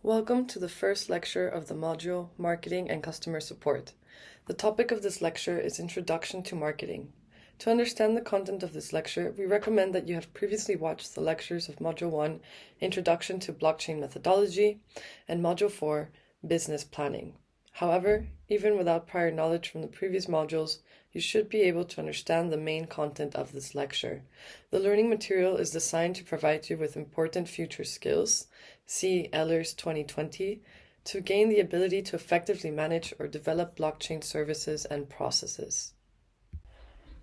Welcome to the first lecture of the module Marketing and Customer Support. The topic of this lecture is Introduction to Marketing. To understand the content of this lecture, we recommend that you have previously watched the lectures of Module 1, Introduction to Blockchain Methodology, and Module 4, Business Planning. However, even without prior knowledge from the previous modules, you should be able to understand the main content of this lecture. The learning material is designed to provide you with important future skills, see Ehlers 2020, to gain the ability to effectively manage or develop blockchain services and processes.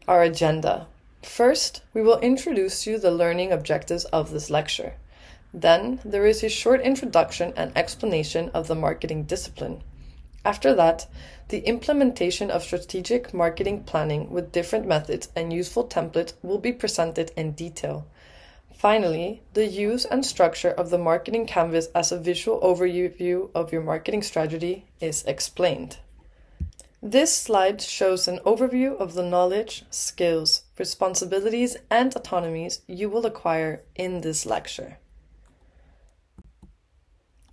Our agenda. First, we will introduce you the learning objectives of this lecture. Then, there is a short introduction and explanation of the marketing discipline. After that, the implementation of strategic marketing planning with different methods and useful templates will be presented in detail. Finally, the use and structure of the marketing canvas as a visual overview of your marketing strategy is explained. This slide shows an overview of the knowledge, skills, responsibilities, and autonomies you will acquire in this lecture.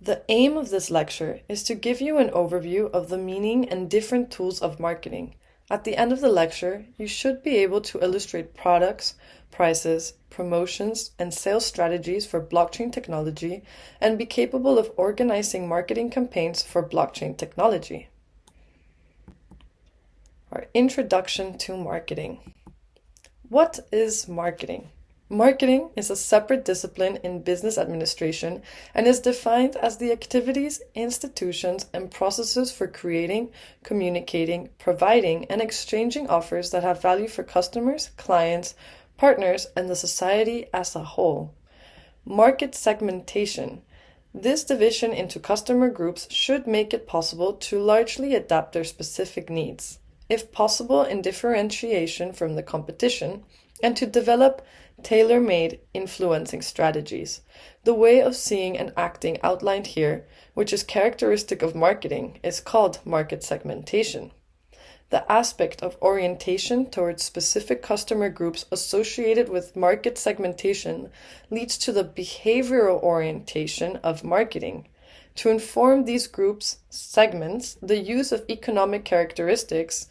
The aim of this lecture is to give you an overview of the meaning and different tools of marketing. At the end of the lecture, you should be able to illustrate products, prices, promotions, and sales strategies for blockchain technology and be capable of organizing marketing campaigns for blockchain technology. Our introduction to marketing. What is marketing? Marketing is a separate discipline in business administration and is defined as the activities, institutions, and processes for creating, communicating, providing, and exchanging offers that have value for customers, clients, partners, and the society as a whole. Market segmentation. This division into customer groups should make it possible to largely adapt their specific needs, if possible in differentiation from the competition, and to develop tailor-made influencing strategies. The way of seeing and acting outlined here, which is characteristic of marketing, is called market segmentation. The aspect of orientation towards specific customer groups associated with market segmentation leads to the behavioral orientation of marketing. To inform these groups, segments, the use of economic characteristics,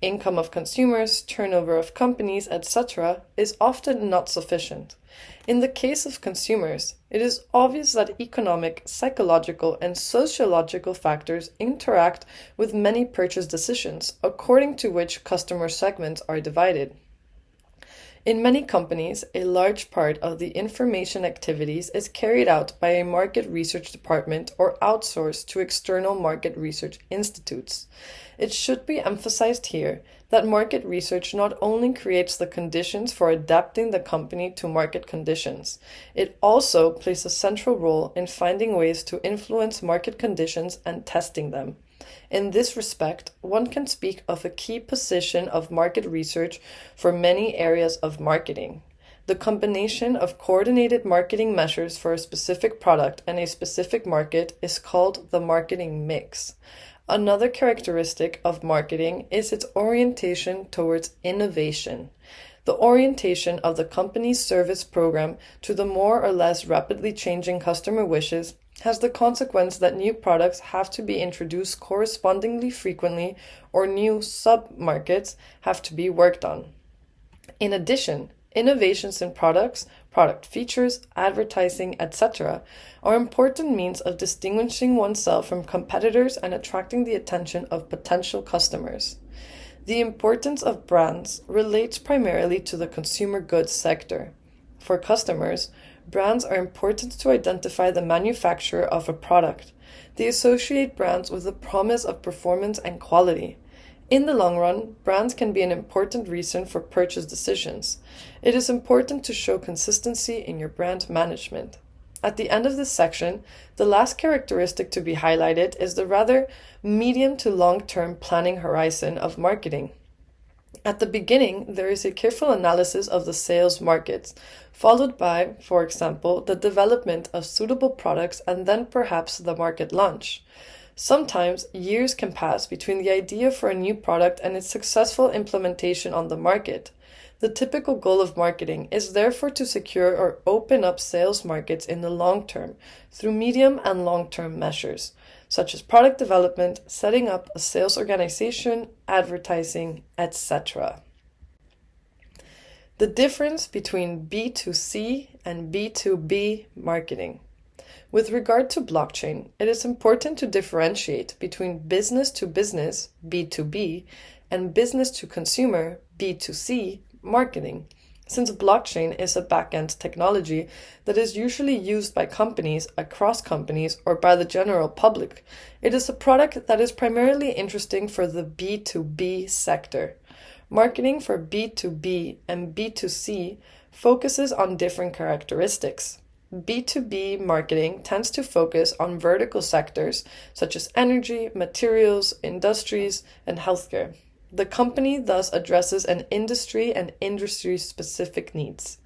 income of consumers, turnover of companies, etc., is often not sufficient. In the case of consumers, it is obvious that economic, psychological, and sociological factors interact with many purchase decisions, according to which customer segments are divided. In many companies, a large part of the information activities is carried out by a market research department or outsourced to external market research institutes. It should be emphasized here that market research not only creates the conditions for adapting the company to market conditions, it also plays a central role in finding ways to influence market conditions and testing them. In this respect, one can speak of a key position of market research for many areas of marketing. The combination of coordinated marketing measures for a specific product and a specific market is called the marketing mix. Another characteristic of marketing is its orientation towards innovation. The orientation of the company's service program to the more or less rapidly changing customer wishes has the consequence that new products have to be introduced correspondingly frequently or new sub-markets have to be worked on. In addition, innovations in products, product features, advertising, etc. are important means of distinguishing oneself from competitors and attracting the attention of potential customers. The importance of brands relates primarily to the consumer goods sector. For customers, brands are important to identify the manufacturer of a product. They associate brands with the promise of performance and quality. In the long run, brands can be an important reason for purchase decisions. It is important to show consistency in your brand management. At the end of this section, the last characteristic to be highlighted is the rather medium to long-term planning horizon of marketing. At the beginning, there is a careful analysis of the sales markets, followed by, for example, the development of suitable products and then perhaps the market launch. Sometimes years can pass between the idea for a new product and its successful implementation on the market. The typical goal of marketing is therefore to secure or open up sales markets in the long term through medium and long-term measures, such as product development, setting up a sales organization, advertising, etc. The difference between B2C and B2B marketing. With regard to blockchain, it is important to differentiate between business to business, B2B, and business to consumer, B2C, marketing, since blockchain is a back-end technology that is usually used by companies, across companies, or by the general public. It is a product that is primarily interesting for the B2B sector. Marketing for B2B and B2C focuses on different characteristics. B2B marketing tends to focus on vertical sectors such as energy, materials, industries, and healthcare. The company thus addresses an industry and industry-specific needs.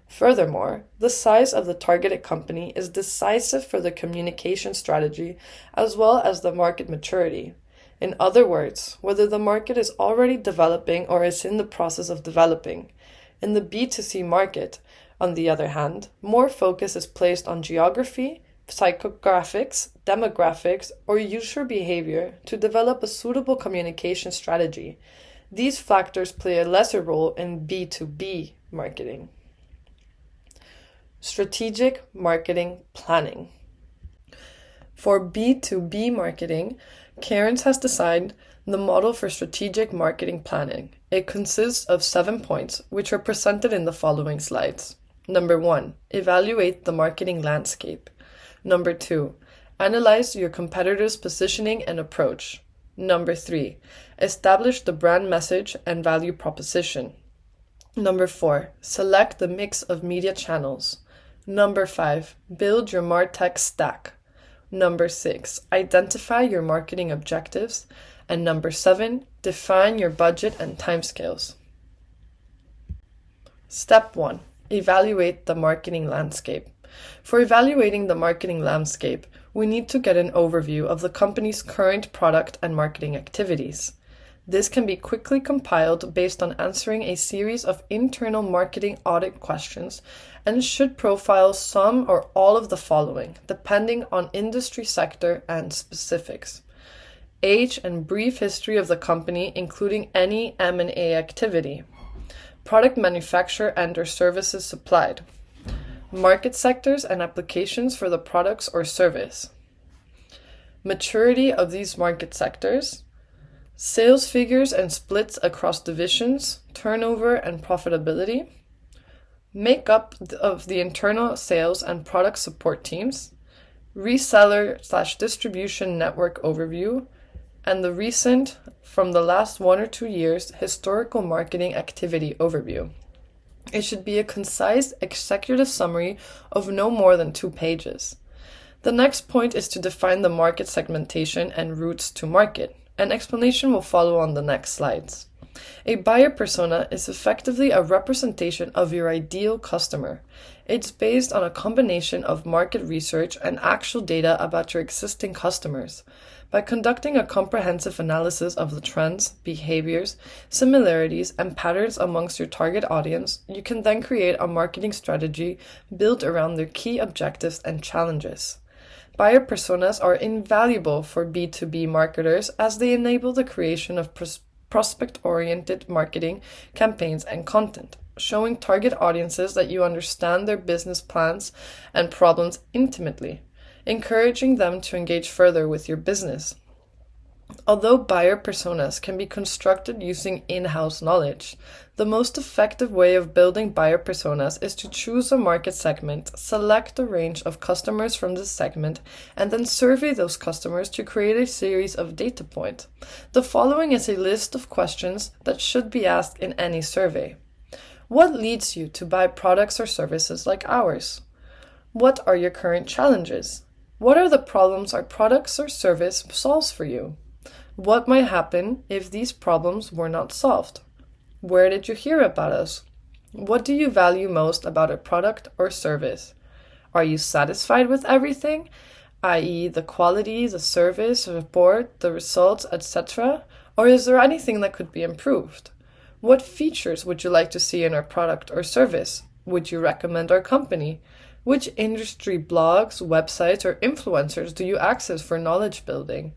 Furthermore, the size of the targeted company is decisive for the communication strategy as well as the market maturity. In other words, whether the market is already developing or is in the process of developing. In the B2C market, on the other hand, more focus is placed on geography, psychographics, demographics, or user behavior to develop a suitable communication strategy. These factors play a lesser role in B2B marketing. Strategic marketing planning. For B2B marketing, Cairns has designed the model for strategic marketing planning. It consists of 7 points, which are presented in the following slides. Number 1, evaluate the marketing landscape. Number 2, analyze your competitors' positioning and approach. Number 3, establish the brand message and value proposition. Number 4, select the mix of media channels. Number 5, build your MarTech stack. Number 6, identify your marketing objectives. And number 7, define your budget and timescales. Step 1, evaluate the marketing landscape. For evaluating the marketing landscape, we need to get an overview of the company's current product and marketing activities. This can be quickly compiled based on answering a series of internal marketing audit questions and should profile some or all of the following, depending on industry sector and specifics. Age and brief history of the company, including any M&A activity. Product manufacture and/or services supplied. Market sectors and applications for the products or service. Maturity of these market sectors. Sales figures and splits across divisions, turnover and profitability. Makeup of the internal sales and product support teams. Reseller/distribution network overview. And the recent, from the last 1 or 2 years, historical marketing activity overview. It should be a concise executive summary of no more than 2 pages. The next point is to define the market segmentation and routes to market. An explanation will follow on the next slides. A buyer persona is effectively a representation of your ideal customer. It's based on a combination of market research and actual data about your existing customers. By conducting a comprehensive analysis of the trends, behaviors, similarities, and patterns amongst your target audience, you can then create a marketing strategy built around their key objectives and challenges. Buyer personas are invaluable for B2B marketers as they enable the creation of prospect-oriented marketing campaigns and content, showing target audiences that you understand their business plans and problems intimately, encouraging them to engage further with your business. Although buyer personas can be constructed using in-house knowledge, the most effective way of building buyer personas is to choose a market segment, select a range of customers from this segment, and then survey those customers to create a series of data points. The following is a list of questions that should be asked in any survey. What leads you to buy products or services like ours? What are your current challenges? What are the problems our products or service solves for you? What might happen if these problems were not solved? Where did you hear about us? What do you value most about a product or service? Are you satisfied with everything, i.e. the quality, the service, the support, the results, etc.? Or is there anything that could be improved? What features would you like to see in our product or service? Would you recommend our company? Which industry blogs, websites, or influencers do you access for knowledge building?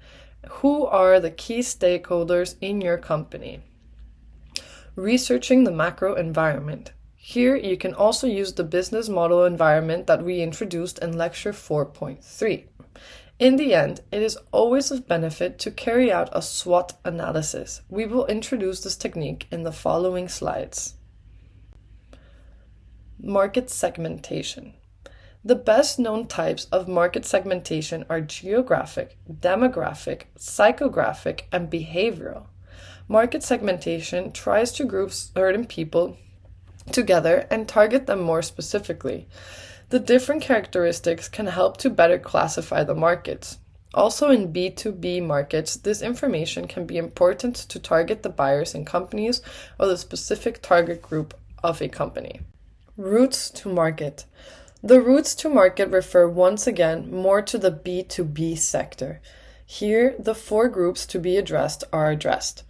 Who are the key stakeholders in your company? Researching the macro environment. Here you can also use the business model environment that we introduced in lecture 4.3. In the end, it is always of benefit to carry out a SWOT analysis. We will introduce this technique in the following slides. Market segmentation. The best known types of market segmentation are geographic, demographic, psychographic, and behavioral. Market segmentation tries to group certain people together and target them more specifically. The different characteristics can help to better classify the markets. Also in B2B markets, this information can be important to target the buyers in companies or the specific target group of a company. Routes to market. The routes to market refer once again more to the B2B sector. Here, the 4 groups to be addressed are addressed.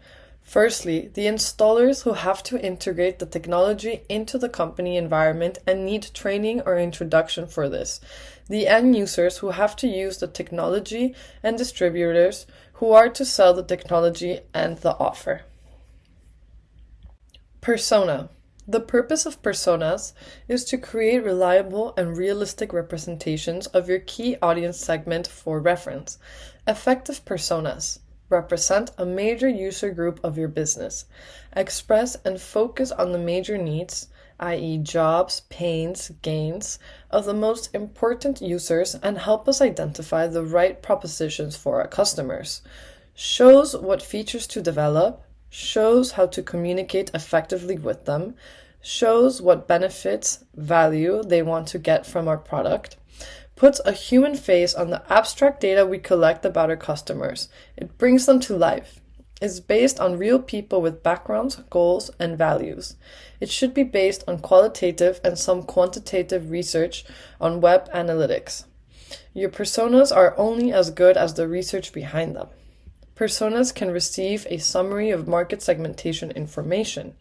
Firstly, the installers who have to integrate the technology into the company environment and need training or introduction for this. The end users who have to use the technology and distributors who are to sell the technology and the offer. Persona. The purpose of personas is to create reliable and realistic representations of your key audience segment for reference. Effective personas represent a major user group of your business. Express and focus on the major needs, i.e. jobs, pains, gains, of the most important users and help us identify the right propositions for our customers. Shows what features to develop, shows how to communicate effectively with them, shows what benefits, value they want to get from our product, puts a human face on the abstract data we collect about our customers. It brings them to life. It's based on real people with backgrounds, goals, and values. It should be based on qualitative and some quantitative research on web analytics. Your personas are only as good as the research behind them. Personas can receive a summary of market segmentation information,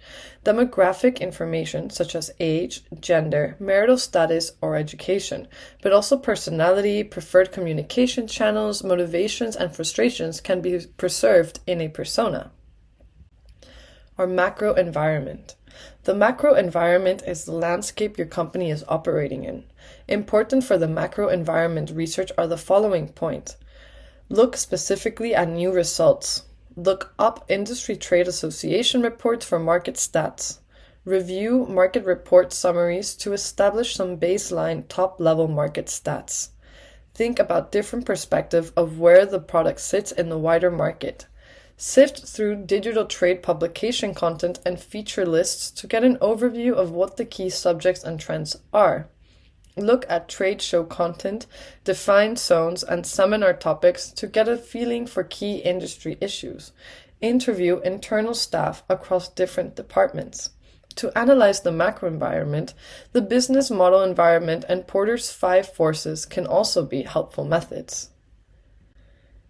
demographic information such as age, gender, marital status, or education, but also personality, preferred communication channels, motivations, and frustrations can be preserved in a persona. Our macro environment. The macro environment is the landscape your company is operating in. Important for the macro environment research are the following points. Look specifically at new results. Look up industry trade association reports for market stats. Review market report summaries to establish some baseline top-level market stats. Think about different perspectives of where the product sits in the wider market. Sift through digital trade publication content and feature lists to get an overview of what the key subjects and trends are. Look at trade show content, define zones, and seminar topics to get a feeling for key industry issues. Interview internal staff across different departments. To analyze the macro environment, the business model environment and Porter's 5 forces can also be helpful methods.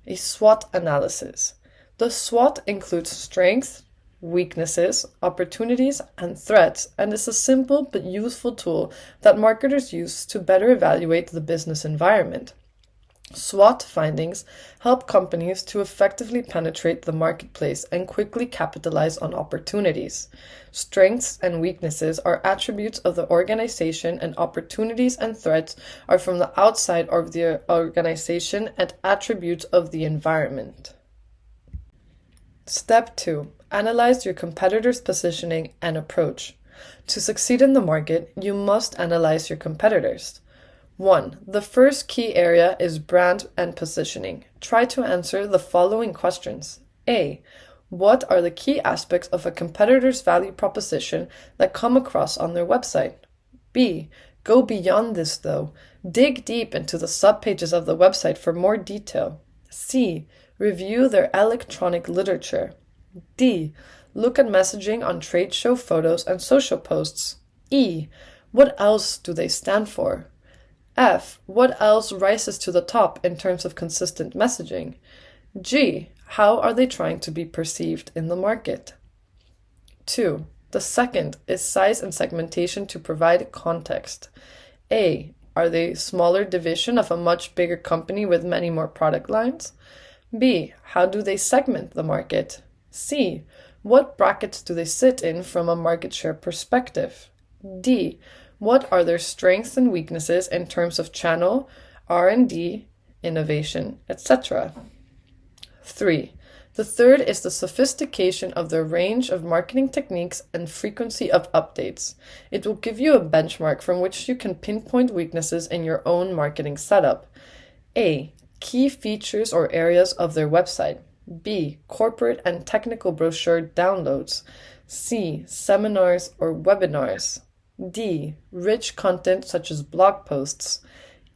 A SWOT analysis. The SWOT includes strengths, weaknesses, opportunities, and threats, and is a simple but useful tool that marketers use to better evaluate the business environment. SWOT findings help companies to effectively penetrate the marketplace and quickly capitalize on opportunities. Strengths and weaknesses are attributes of the organization, and opportunities and threats are from the outside of the organization and attributes of the environment. Step 2. Analyze your competitors' positioning and approach. To succeed in the market, you must analyze your competitors. 1. The first key area is brand and positioning. Try to answer the following questions. A. What are the key aspects of a competitor's value proposition that come across on their website? B. Go beyond this though. Dig deep into the subpages of the website for more detail. C. Review their electronic literature. D. Look at messaging on trade show photos and social posts. E. What else do they stand for? F. What else rises to the top in terms of consistent messaging? G. How are they trying to be perceived in the market? 2. The second is size and segmentation to provide context. A. Are they a smaller division of a much bigger company with many more product lines? B. How do they segment the market? C. What brackets do they sit in from a market share perspective? D. What are their strengths and weaknesses in terms of channel, R&D, innovation, etc.? 3. The third is the sophistication of the range of marketing techniques and frequency of updates. It will give you a benchmark from which you can pinpoint weaknesses in your own marketing setup. A. Key features or areas of their website. B. Corporate and technical brochure downloads. C. Seminars or webinars. D. Rich content such as blog posts.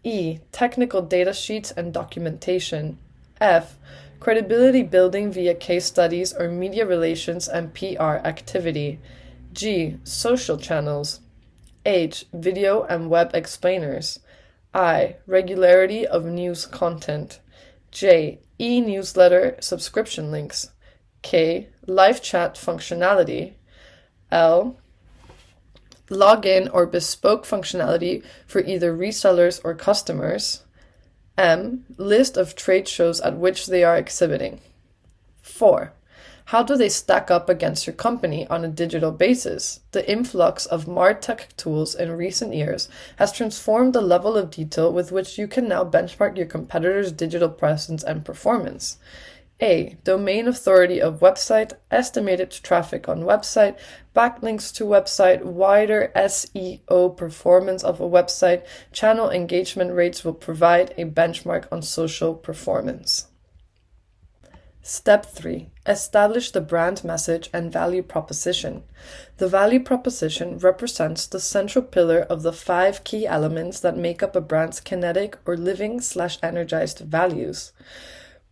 E. Technical data sheets and documentation. F. Credibility building via case studies or media relations and PR activity. G. Social channels. H. Video and web explainers. I. Regularity of news content. J. E-newsletter subscription links. K. Live chat functionality. L. Login or bespoke functionality for either resellers or customers. M. List of trade shows at which they are exhibiting. 4. How do they stack up against your company on a digital basis? The influx of MarTech tools in recent years has transformed the level of detail with which you can now benchmark your competitors' digital presence and performance. A. Domain authority of website, estimated traffic on website, backlinks to website, wider SEO performance of a website, channel engagement rates will provide a benchmark on social performance. Step 3. Establish the brand message and value proposition. The value proposition represents the central pillar of the 5 key elements that make up a brand's kinetic or living/energized values.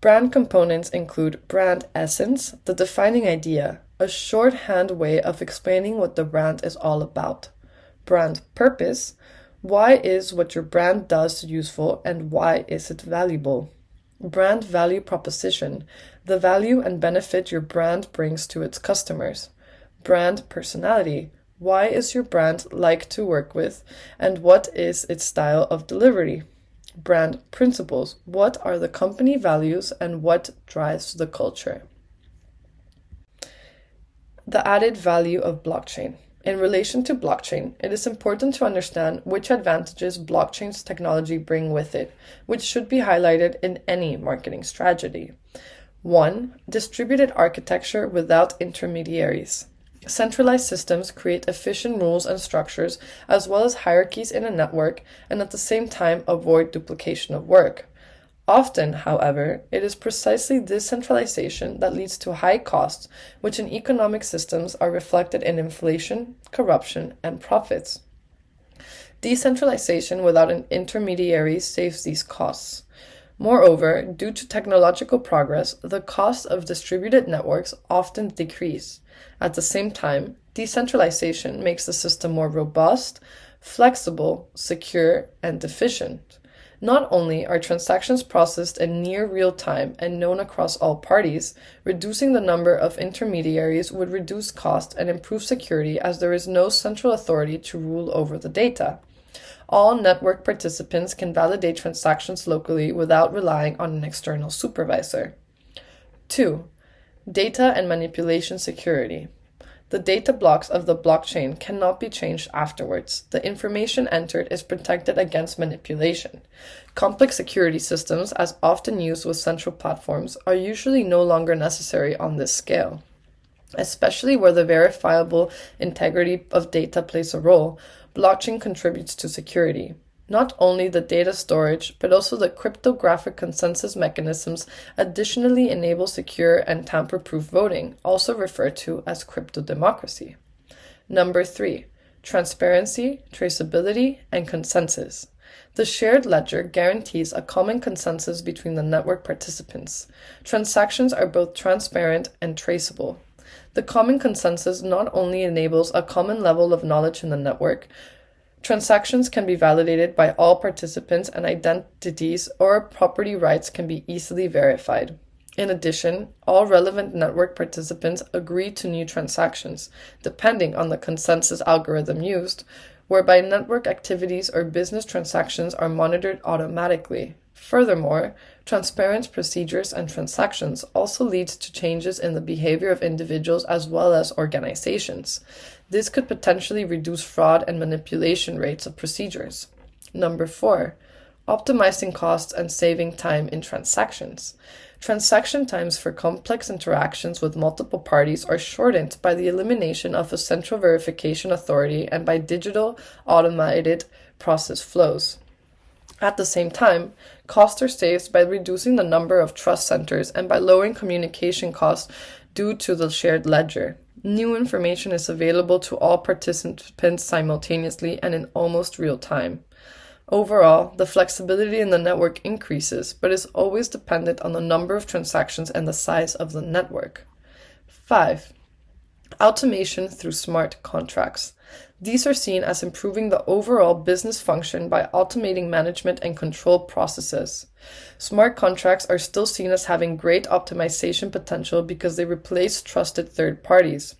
Brand components include brand essence, the defining idea, a shorthand way of explaining what the brand is all about. Brand purpose, why is what your brand does useful and why is it valuable? Brand value proposition, the value and benefit your brand brings to its customers. Brand personality, why is your brand like to work with and what is its style of delivery? Brand principles, what are the company values and what drives the culture? The added value of blockchain. In relation to blockchain, it is important to understand which advantages blockchain's technology bring with it, which should be highlighted in any marketing strategy. 1. Distributed architecture without intermediaries. Centralized systems create efficient rules and structures as well as hierarchies in a network and at the same time avoid duplication of work. Often, however, it is precisely this centralization that leads to high costs, which in economic systems are reflected in inflation, corruption, and profits. Decentralization without an intermediary saves these costs. Moreover, due to technological progress, the costs of distributed networks often decrease. At the same time, decentralization makes the system more robust, flexible, secure, and efficient. Not only are transactions processed in near real time and known across all parties, reducing the number of intermediaries would reduce cost and improve security as there is no central authority to rule over the data. All network participants can validate transactions locally without relying on an external supervisor. 2. Data and manipulation security. The data blocks of the blockchain cannot be changed afterwards. The information entered is protected against manipulation. Complex security systems, as often used with central platforms, are usually no longer necessary on this scale. Especially where the verifiable integrity of data plays a role, blockchain contributes to security. Not only the data storage, but also the cryptographic consensus mechanisms additionally enable secure and tamper-proof voting, also referred to as crypto-democracy. Number 3. Transparency, traceability, and consensus. The shared ledger guarantees a common consensus between the network participants. Transactions are both transparent and traceable. The common consensus not only enables a common level of knowledge in the network, transactions can be validated by all participants and identities or property rights can be easily verified. In addition, all relevant network participants agree to new transactions, depending on the consensus algorithm used, whereby network activities or business transactions are monitored automatically. Furthermore, transparent procedures and transactions also lead to changes in the behavior of individuals as well as organizations. This could potentially reduce fraud and manipulation rates of procedures. Number 4. Optimizing costs and saving time in transactions. Transaction times for complex interactions with multiple parties are shortened by the elimination of a central verification authority and by digital, automated process flows. At the same time, costs are saved by reducing the number of trust centers and by lowering communication costs due to the shared ledger. New information is available to all participants simultaneously and in almost real time. Overall, the flexibility in the network increases, but is always dependent on the number of transactions and the size of the network. 5. Automation through smart contracts. These are seen as improving the overall business function by automating management and control processes. Smart contracts are still seen as having great optimization potential because they replace trusted third parties.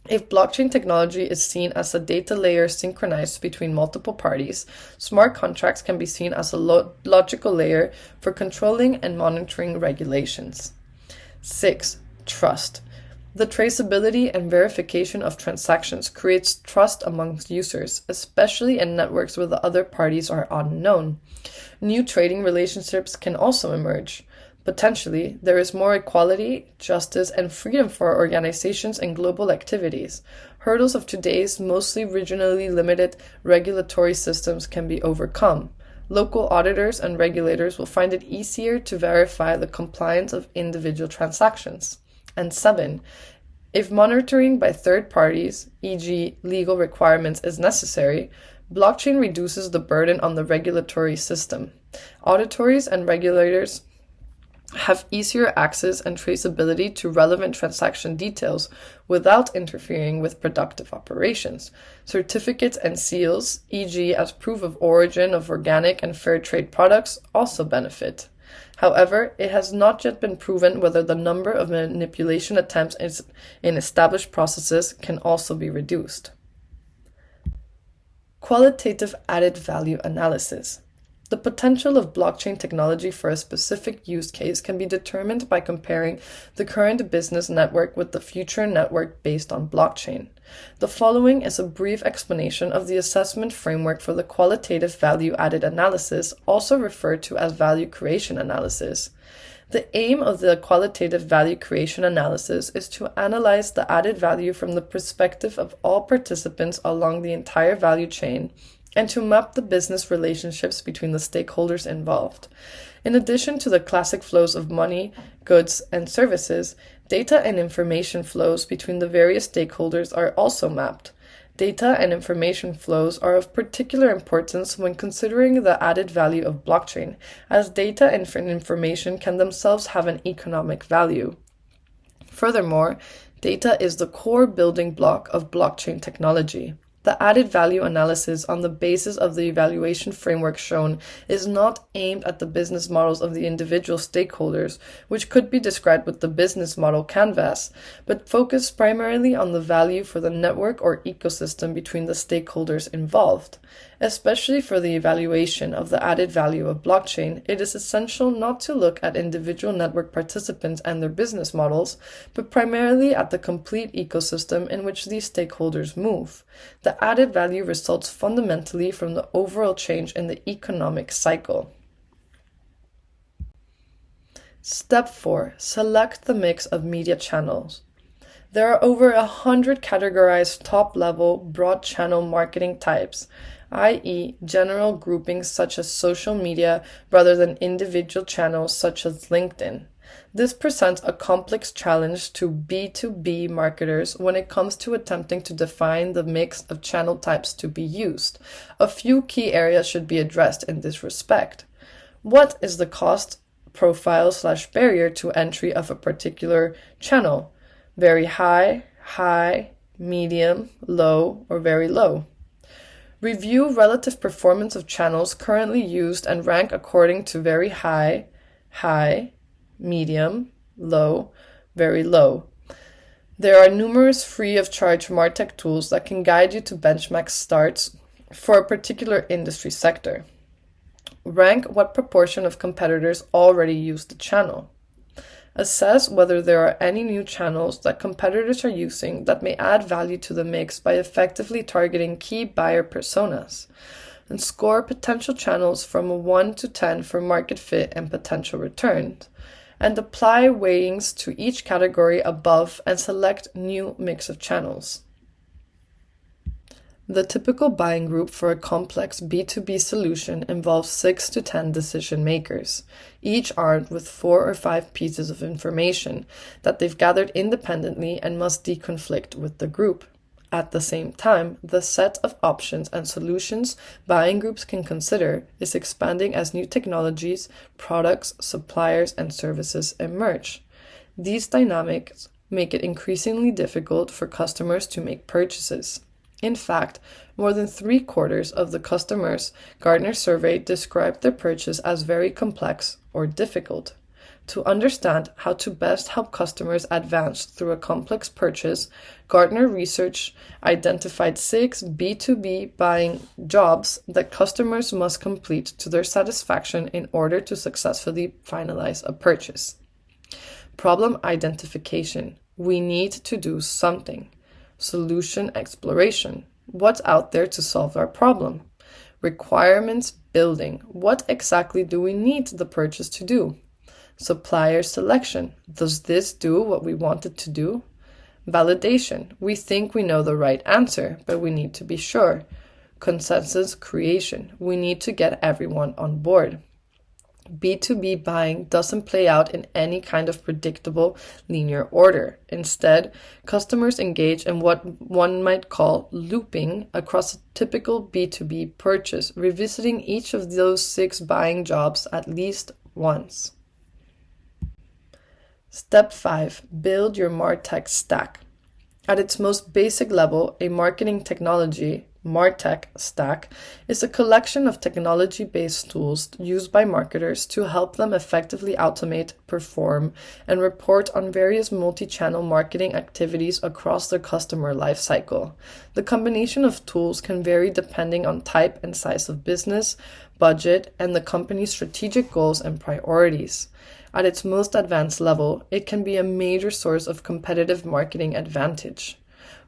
If blockchain technology is seen as a data layer synchronized between multiple parties, smart contracts can be seen as a logical layer for controlling and monitoring regulations. 6. Trust. The traceability and verification of transactions creates trust amongst users, especially in networks where the other parties are unknown. New trading relationships can also emerge. Potentially, there is more equality, justice, and freedom for organizations and global activities. Hurdles of today's mostly regionally limited regulatory systems can be overcome. Local auditors and regulators will find it easier to verify the compliance of individual transactions. And 7. If monitoring by third parties, e.g., legal requirements, is necessary, blockchain reduces the burden on the regulatory system. Auditors and regulators have easier access and traceability to relevant transaction details without interfering with productive operations. Certificates and seals, e.g. as proof of origin of organic and fair trade products, also benefit. However, it has not yet been proven whether the number of manipulation attempts in established processes can also be reduced. Qualitative added value analysis. The potential of blockchain technology for a specific use case can be determined by comparing the current business network with the future network based on blockchain. The following is a brief explanation of the assessment framework for the qualitative value added analysis, also referred to as value creation analysis. The aim of the qualitative value creation analysis is to analyze the added value from the perspective of all participants along the entire value chain and to map the business relationships between the stakeholders involved. In addition to the classic flows of money, goods, and services, data and information flows between the various stakeholders are also mapped. Data and information flows are of particular importance when considering the added value of blockchain, as data and information can themselves have an economic value. Furthermore, data is the core building block of blockchain technology. The added value analysis on the basis of the evaluation framework shown is not aimed at the business models of the individual stakeholders, which could be described with the business model canvas, but focus primarily on the value for the network or ecosystem between the stakeholders involved. Especially for the evaluation of the added value of blockchain, it is essential not to look at individual network participants and their business models, but primarily at the complete ecosystem in which these stakeholders move. The added value results fundamentally from the overall change in the economic cycle. Step 4. Select the mix of media channels. There are over 100 categorized top-level, broad channel marketing types, i.e., general groupings such as social media rather than individual channels such as LinkedIn. This presents a complex challenge to B2B marketers when it comes to attempting to define the mix of channel types to be used. A few key areas should be addressed in this respect. What is the cost profile/barrier to entry of a particular channel? Very high, high, medium, low, or very low. Review relative performance of channels currently used and rank according to very high, high, medium, low, very low. There are numerous free of charge MarTech tools that can guide you to benchmark starts for a particular industry sector. Rank what proportion of competitors already use the channel. Assess whether there are any new channels that competitors are using that may add value to the mix by effectively targeting key buyer personas. And score potential channels from a 1 to 10 for market fit and potential returns. And apply weighings to each category above and select new mix of channels. The typical buying group for a complex B2B solution involves 6 to 10 decision makers, each armed with 4 or 5 pieces of information that they've gathered independently and must deconflict with the group. At the same time, the set of options and solutions buying groups can consider is expanding as new technologies, products, suppliers, and services emerge. These dynamics make it increasingly difficult for customers to make purchases. In fact, more than 3/4 of the customers Gartner surveyed described their purchase as very complex or difficult. To understand how to best help customers advance through a complex purchase, Gartner research identified 6 B2B buying jobs that customers must complete to their satisfaction in order to successfully finalize a purchase. Problem identification. We need to do something. Solution exploration. What's out there to solve our problem? Requirements building. What exactly do we need the purchase to do? Supplier selection. Does this do what we want it to do? Validation. We think we know the right answer, but we need to be sure. Consensus creation. We need to get everyone on board. B2B buying doesn't play out in any kind of predictable linear order. Instead, customers engage in what one might call looping across a typical B2B purchase, revisiting each of those 6 buying jobs at least once. Step 5. Build your MarTech stack. At its most basic level, a marketing technology MarTech stack is a collection of technology-based tools used by marketers to help them effectively automate, perform, and report on various multi-channel marketing activities across their customer lifecycle. The combination of tools can vary depending on type and size of business, budget, and the company's strategic goals and priorities. At its most advanced level, it can be a major source of competitive marketing advantage.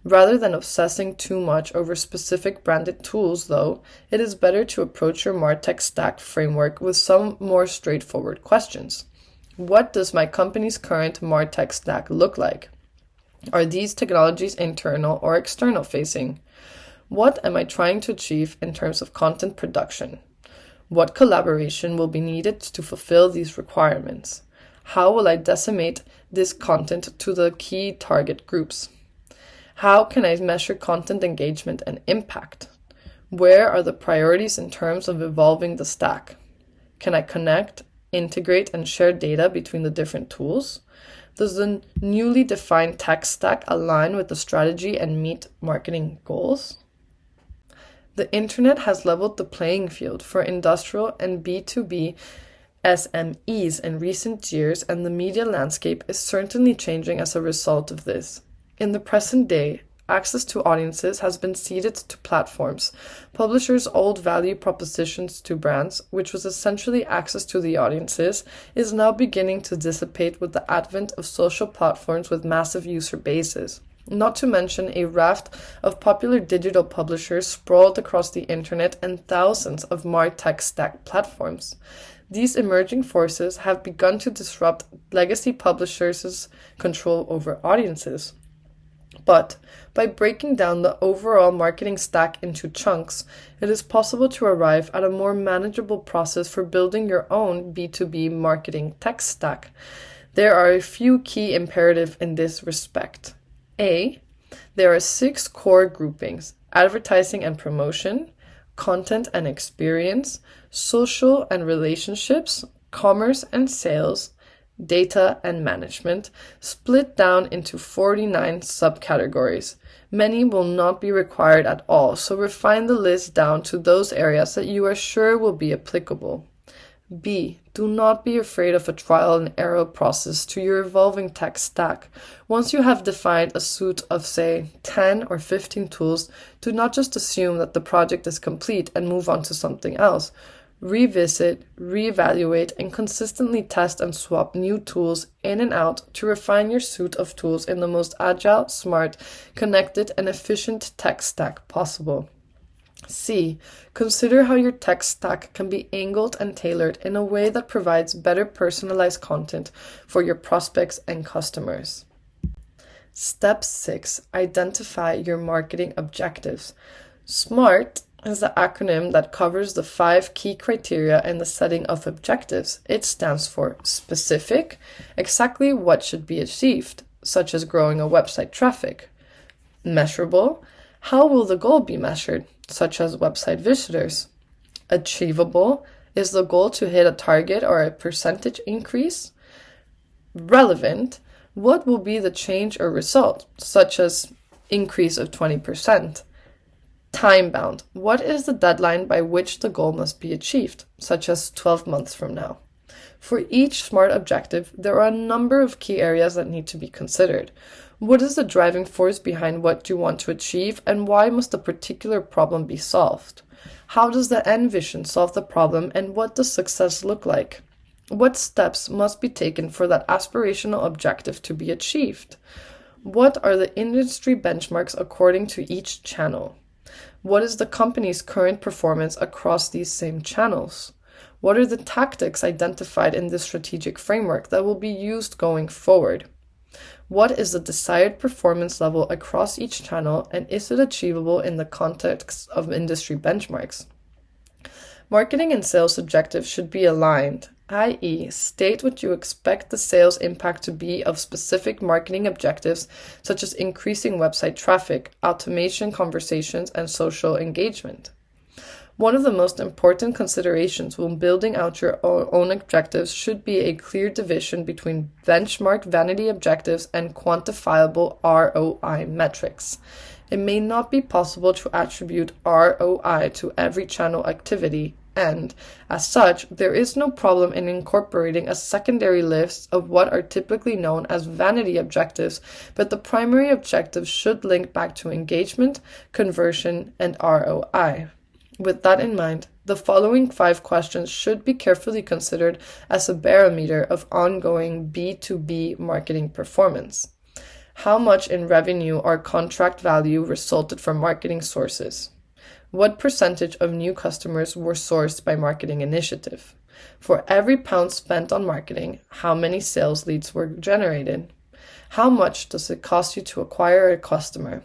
Rather than obsessing too much over specific branded tools, though, it is better to approach your MarTech stack framework with some more straightforward questions. What does my company's current MarTech stack look like? Are these technologies internal or external facing? What am I trying to achieve in terms of content production? What collaboration will be needed to fulfill these requirements? How will I disseminate this content to the key target groups? How can I measure content engagement and impact? Where are the priorities in terms of evolving the stack? Can I connect, integrate, and share data between the different tools? Does the newly defined tech stack align with the strategy and meet marketing goals? The internet has leveled the playing field for industrial and B2B SMEs in recent years, and the media landscape is certainly changing as a result of this. In the present day, access to audiences has been ceded to platforms. Publishers' old value propositions to brands, which was essentially access to the audiences, is now beginning to dissipate with the advent of social platforms with massive user bases. Not to mention a raft of popular digital publishers sprawled across the internet and thousands of MarTech stack platforms. These emerging forces have begun to disrupt legacy publishers' control over audiences. But by breaking down the overall marketing stack into chunks, it is possible to arrive at a more manageable process for building your own B2B marketing tech stack. There are a few key imperatives in this respect. A. There are 6 core groupings: advertising and promotion, content and experience, social and relationships, commerce and sales, data and management, split down into 49 subcategories. Many will not be required at all, so refine the list down to those areas that you are sure will be applicable. B. Do not be afraid of a trial and error process to your evolving tech stack. Once you have defined a suite of, say, 10 or 15 tools, do not just assume that the project is complete and move on to something else. Revisit, reevaluate, and consistently test and swap new tools in and out to refine your suite of tools in the most agile, smart, connected, and efficient tech stack possible. C. Consider how your tech stack can be angled and tailored in a way that provides better personalized content for your prospects and customers. Step 6. Identify your marketing objectives. SMART is the acronym that covers the 5 key criteria in the setting of objectives. It stands for specific, exactly what should be achieved, such as growing a website traffic. Measurable, how will the goal be measured, such as website visitors. Achievable, is the goal to hit a target or a percentage increase? Relevant, what will be the change or result, such as increase of 20%? Time-bound, what is the deadline by which the goal must be achieved, such as 12 months from now? For each SMART objective, there are a number of key areas that need to be considered. What is the driving force behind what you want to achieve, and why must a particular problem be solved? How does the end vision solve the problem, and what does success look like? What steps must be taken for that aspirational objective to be achieved? What are the industry benchmarks according to each channel? What is the company's current performance across these same channels? What are the tactics identified in this strategic framework that will be used going forward? What is the desired performance level across each channel, and is it achievable in the context of industry benchmarks? Marketing and sales objectives should be aligned, i.e., state what you expect the sales impact to be of specific marketing objectives, such as increasing website traffic, automation conversations, and social engagement. One of the most important considerations when building out your own objectives should be a clear division between benchmark vanity objectives and quantifiable ROI metrics. It may not be possible to attribute ROI to every channel activity, and, as such, there is no problem in incorporating a secondary list of what are typically known as vanity objectives, but the primary objectives should link back to engagement, conversion, and ROI. With that in mind, the following 5 questions should be carefully considered as a barometer of ongoing B2B marketing performance. How much in revenue or contract value resulted from marketing sources? What percentage of new customers were sourced by marketing initiative? For every pound spent on marketing, how many sales leads were generated? How much does it cost you to acquire a customer?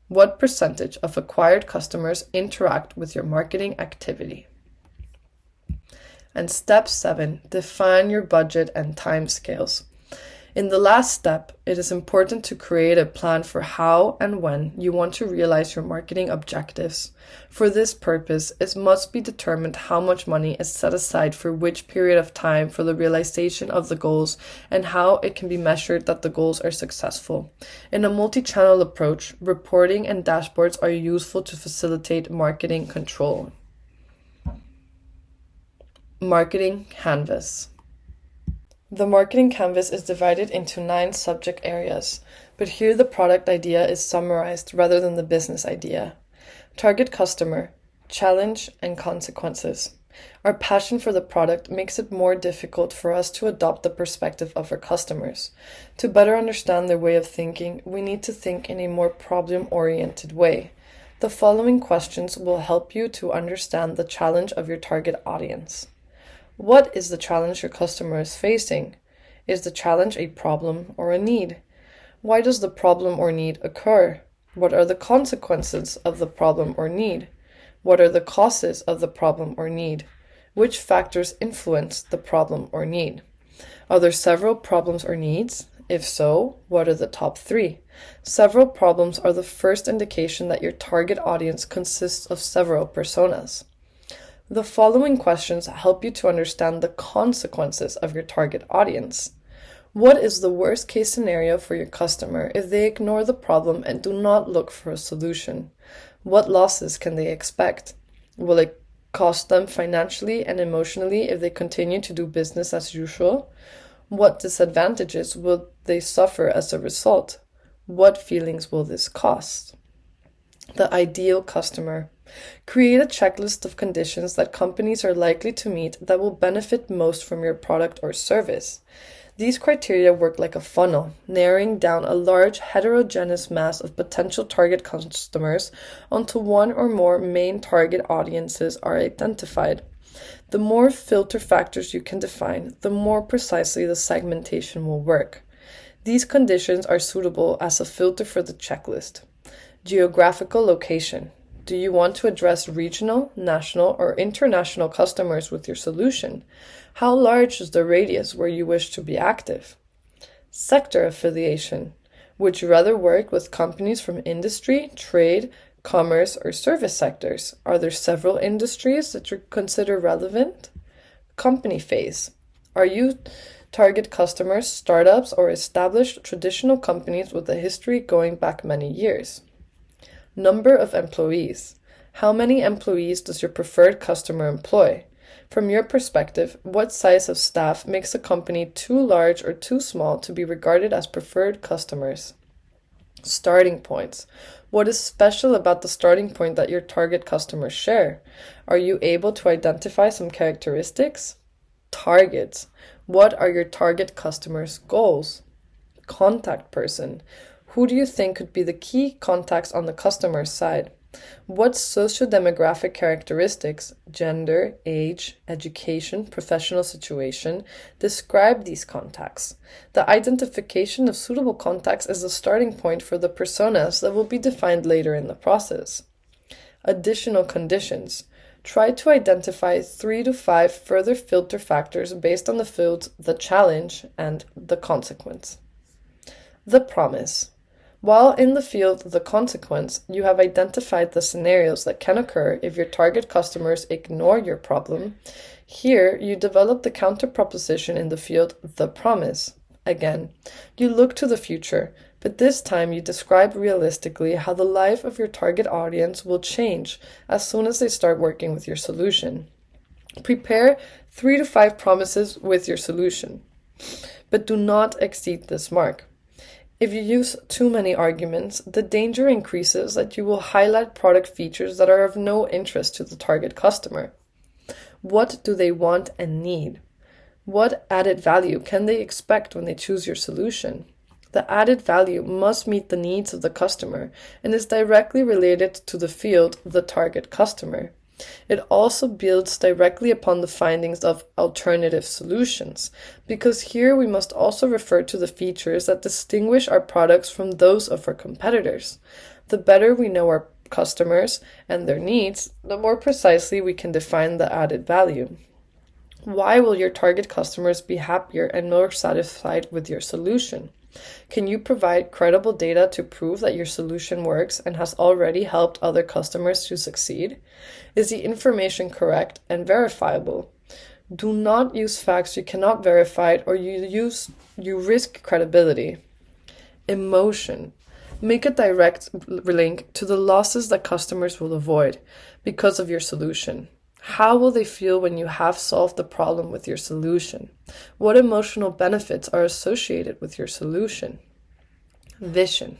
What percentage of acquired customers interact with your marketing activity? And step 7, define your budget and timescales. In the last step, it is important to create a plan for how and when you want to realize your marketing objectives. For this purpose, it must be determined how much money is set aside for which period of time for the realization of the goals, and how it can be measured that the goals are successful. In a multi-channel approach, reporting and dashboards are useful to facilitate marketing control. Marketing canvas. The marketing canvas is divided into 9 subject areas, but here the product idea is summarized rather than the business idea. Target customer, challenge, and consequences. Our passion for the product makes it more difficult for us to adopt the perspective of our customers. To better understand their way of thinking, we need to think in a more problem-oriented way. The following questions will help you to understand the challenge of your target audience. What is the challenge your customer is facing? Is the challenge a problem or a need? Why does the problem or need occur? What are the consequences of the problem or need? What are the causes of the problem or need? Which factors influence the problem or need? Are there several problems or needs? If so, what are the top 3? Several problems are the first indication that your target audience consists of several personas. The following questions help you to understand the consequences of your target audience. What is the worst case scenario for your customer if they ignore the problem and do not look for a solution? What losses can they expect? Will it cost them financially and emotionally if they continue to do business as usual? What disadvantages will they suffer as a result? What feelings will this cost? The ideal customer. Create a checklist of conditions that companies are likely to meet that will benefit most from your product or service. These criteria work like a funnel, narrowing down a large heterogeneous mass of potential target customers until one or more main target audiences are identified. The more filter factors you can define, the more precisely the segmentation will work. These conditions are suitable as a filter for the checklist. Geographical location. Do you want to address regional, national, or international customers with your solution? How large is the radius where you wish to be active? Sector affiliation. Would you rather work with companies from industry, trade, commerce, or service sectors? Are there several industries that you consider relevant? Company phase. Are you target customers, startups, or established traditional companies with a history going back many years? Number of employees. How many employees does your preferred customer employ? From your perspective, what size of staff makes a company too large or too small to be regarded as preferred customers? Starting points. What is special about the starting point that your target customers share? Are you able to identify some characteristics? Targets. What are your target customers' goals? Contact person. Who do you think could be the key contacts on the customer side? What socio-demographic characteristics, gender, age, education, professional situation, describe these contacts? The identification of suitable contacts is the starting point for the personas that will be defined later in the process. Additional conditions. Try to identify 3 to 5 further filter factors based on the fields the challenge and the consequence. The promise. While in the field the consequence, you have identified the scenarios that can occur if your target customers ignore your problem. Here, you develop the counter proposition in the field the promise. Again, you look to the future, but this time you describe realistically how the life of your target audience will change as soon as they start working with your solution. Prepare 3 to 5 promises with your solution, but do not exceed this mark. If you use too many arguments, the danger increases that you will highlight product features that are of no interest to the target customer. What do they want and need? What added value can they expect when they choose your solution? The added value must meet the needs of the customer and is directly related to the field, the target customer. It also builds directly upon the findings of alternative solutions, because here we must also refer to the features that distinguish our products from those of our competitors. The better we know our customers and their needs, the more precisely we can define the added value. Why will your target customers be happier and more satisfied with your solution? Can you provide credible data to prove that your solution works and has already helped other customers to succeed? Is the information correct and verifiable? Do not use facts you cannot verify or you risk credibility. Emotion. Make a direct link to the losses that customers will avoid because of your solution. How will they feel when you have solved the problem with your solution? What emotional benefits are associated with your solution? Vision.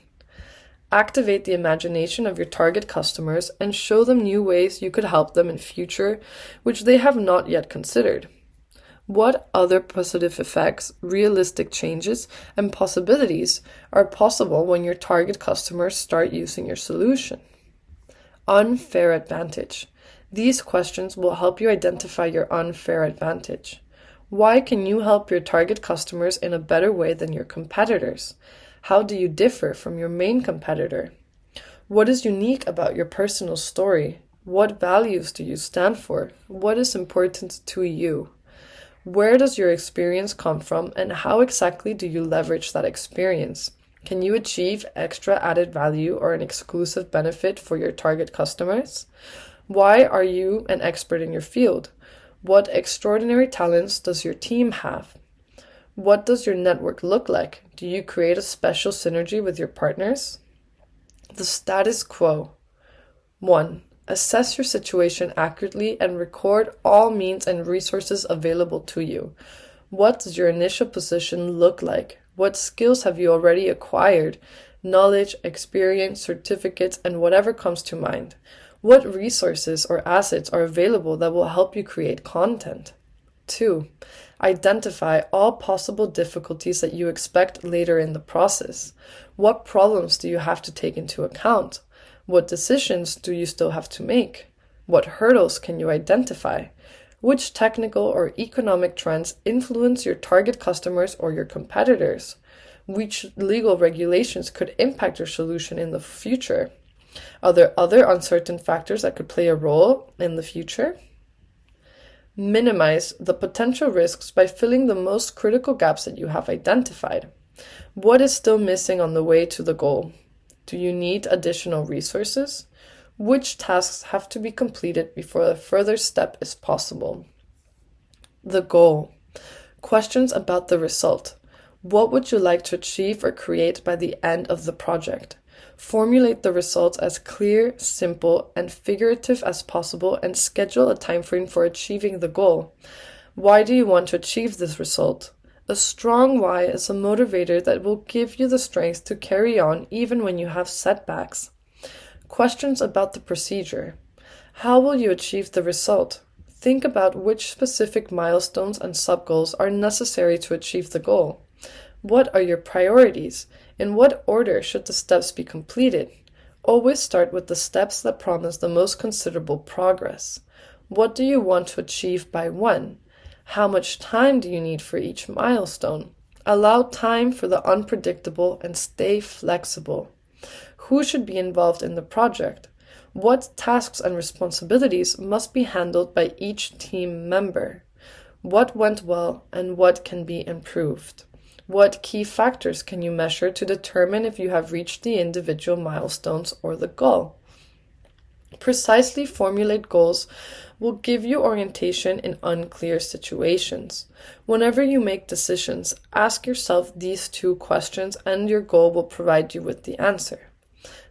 Activate the imagination of your target customers and show them new ways you could help them in future which they have not yet considered. What other positive effects, realistic changes, and possibilities are possible when your target customers start using your solution? Unfair advantage. These questions will help you identify your unfair advantage. Why can you help your target customers in a better way than your competitors? How do you differ from your main competitor? What is unique about your personal story? What values do you stand for? What is important to you? Where does your experience come from, and how exactly do you leverage that experience? Can you achieve extra added value or an exclusive benefit for your target customers? Why are you an expert in your field? What extraordinary talents does your team have? What does your network look like? Do you create a special synergy with your partners? The status quo. 1. Assess your situation accurately and record all means and resources available to you. What does your initial position look like? What skills have you already acquired? Knowledge, experience, certificates, and whatever comes to mind. What resources or assets are available that will help you create content? 2. Identify all possible difficulties that you expect later in the process. What problems do you have to take into account? What decisions do you still have to make? What hurdles can you identify? Which technical or economic trends influence your target customers or your competitors? Which legal regulations could impact your solution in the future? Are there other uncertain factors that could play a role in the future? Minimize the potential risks by filling the most critical gaps that you have identified. What is still missing on the way to the goal? Do you need additional resources? Which tasks have to be completed before a further step is possible? The goal. Questions about the result. What would you like to achieve or create by the end of the project? Formulate the results as clear, simple, and figurative as possible and schedule a time frame for achieving the goal. Why do you want to achieve this result? A strong why is a motivator that will give you the strength to carry on even when you have setbacks. Questions about the procedure. How will you achieve the result? Think about which specific milestones and sub-goals are necessary to achieve the goal. What are your priorities? In what order should the steps be completed? Always start with the steps that promise the most considerable progress. What do you want to achieve by when? How much time do you need for each milestone? Allow time for the unpredictable and stay flexible. Who should be involved in the project? What tasks and responsibilities must be handled by each team member? What went well and what can be improved? What key factors can you measure to determine if you have reached the individual milestones or the goal? Precisely formulate goals will give you orientation in unclear situations. Whenever you make decisions, ask yourself these 2 questions and your goal will provide you with the answer.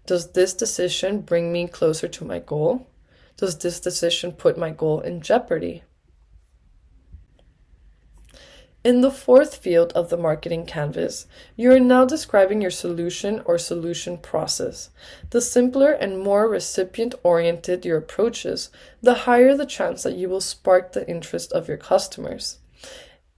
Does this decision bring me closer to my goal? Does this decision put my goal in jeopardy? In the 4th field of the marketing canvas, you are now describing your solution or solution process. The simpler and more recipient-oriented your approach is, the higher the chance that you will spark the interest of your customers.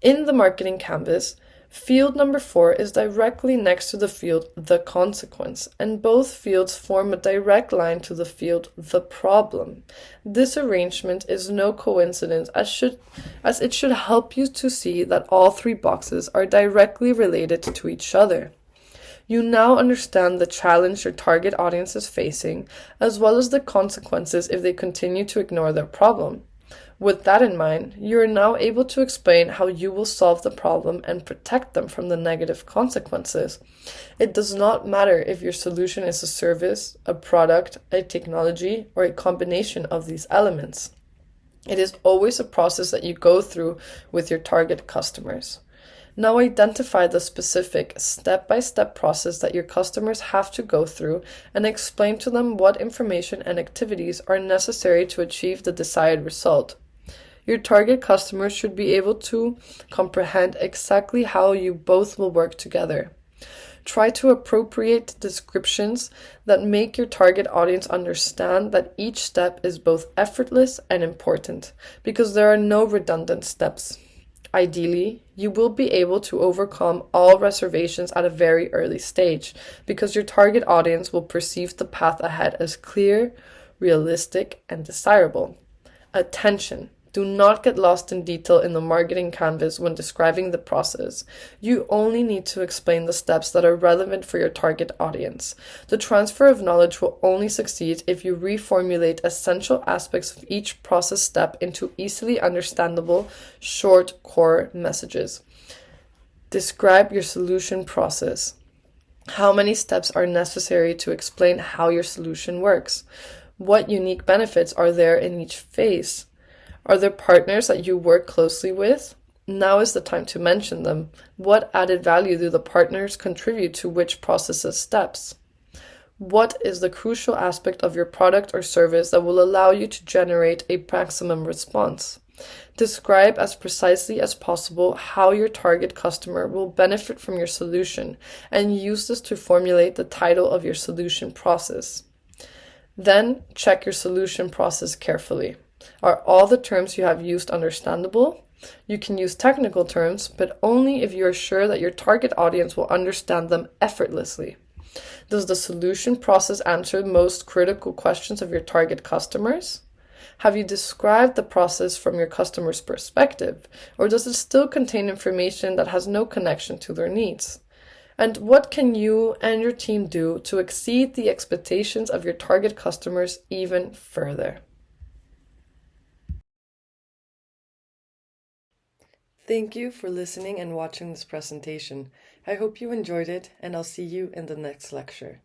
In the marketing canvas, field number 4 is directly next to the field the consequence, and both fields form a direct line to the field the problem. This arrangement is no coincidence as it should help you to see that all 3 boxes are directly related to each other. You now understand the challenge your target audience is facing, as well as the consequences if they continue to ignore their problem. With that in mind, you are now able to explain how you will solve the problem and protect them from the negative consequences. It does not matter if your solution is a service, a product, a technology, or a combination of these elements. It is always a process that you go through with your target customers. Now identify the specific step-by-step process that your customers have to go through and explain to them what information and activities are necessary to achieve the desired result. Your target customers should be able to comprehend exactly how you both will work together. Try to appropriate descriptions that make your target audience understand that each step is both effortless and important, because there are no redundant steps. Ideally, you will be able to overcome all reservations at a very early stage, because your target audience will perceive the path ahead as clear, realistic, and desirable. Attention! Do not get lost in detail in the marketing canvas when describing the process. You only need to explain the steps that are relevant for your target audience. The transfer of knowledge will only succeed if you reformulate essential aspects of each process step into easily understandable, short core messages. Describe your solution process. How many steps are necessary to explain how your solution works? What unique benefits are there in each phase? Are there partners that you work closely with? Now is the time to mention them. What added value do the partners contribute to which processes steps? What is the crucial aspect of your product or service that will allow you to generate a maximum response? Describe as precisely as possible how your target customer will benefit from your solution and use this to formulate the title of your solution process. Then check your solution process carefully. Are all the terms you have used understandable? You can use technical terms, but only if you are sure that your target audience will understand them effortlessly. Does the solution process answer most critical questions of your target customers? Have you described the process from your customer's perspective, or does it still contain information that has no connection to their needs? And what can you and your team do to exceed the expectations of your target customers even further? Thank you for listening and watching this presentation. I hope you enjoyed it, and I'll see you in the next lecture.